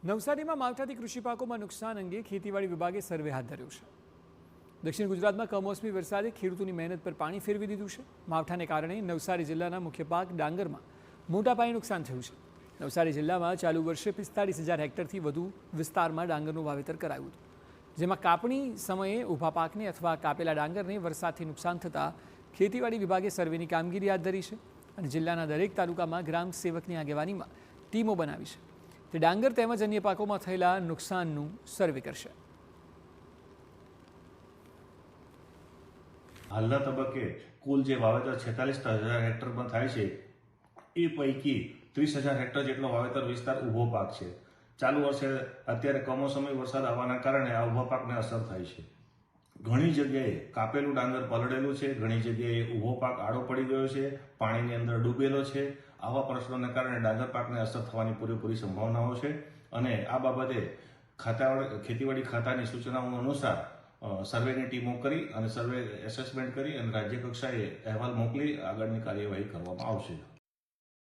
નવસારીમાં માવઠાથી કૃષિ પાકોમાં નુકસાન અંગે ખેતીવાડી વિભાગે સર્વે હાથ ધર્યો છે। દક્ષિણ ગુજરાતમાં કમોસમી વરસાદે ખેડૂતોની મહેનત પર પાણી ફેરવી દીધું છે। માવઠાને કારણે નવસારી જિલ્લાના મુખ્ય પાક ડાંગરમાં મોટા પાયે નુકસાન થયું છે। નવસારી જિલ્લામાં ચાલુ વર્ષે 45,000 હેક્ટરથી વધુ વિસ્તારમાં ડાંગરનું વાવેતર કરાયું હતું, જેમાં કાપણી સમયે ઊભા પાકને અથવા કાપેલા ડાંગરને વરસાદથી નુકસાન થતાં ખેતીવાડી વિભાગે સર્વેની કામગીરી હાથ ધરી છે અને જિલ્લાના દરેક તાલુકામાં ગ્રામ સેવકની આગેવાનીમાં ટીમો બનાવી છે। તે ડાંગર તેમજ અન્ય પાકોમાં થયેલા નુકસાનનું સર્વે કરશે। હાલના તબક્કે કુલ જે વાવેતર 46,000 હેક્ટરમાં થાય છે એ પૈકી 30,000 હેક્ટર જેટલો વાવેતર વિસ્તાર ઊભો પાક છે। ચાલુ વર્ષે અત્યારે કમોસમી વરસાદ આવવાના કારણે આ ઊભા પાકને અસર થાય છે। ઘણી જગ્યાએ કાપેલું ડાંગર પલળેલું છે, ઘણી જગ્યાએ ઊભો પાક આડો પડી ગયો છે, પાણીની અંદર ડૂબેલો છે। આવા પ્રશ્નોને કારણે ડાંગર પાકને અસર થવાની પૂરેપૂરી સંભાવનાઓ છે અને આ બાબતે ખેતીવાડી ખાતાની સૂચનાઓ અનુસાર સર્વેની ટીમો કરી અને સર્વે એસેસમેન્ટ કરી અને રાજ્ય કક્ષાએ અહેવાલ મોકલી આગળની કાર્યવાહી કરવામાં આવશે।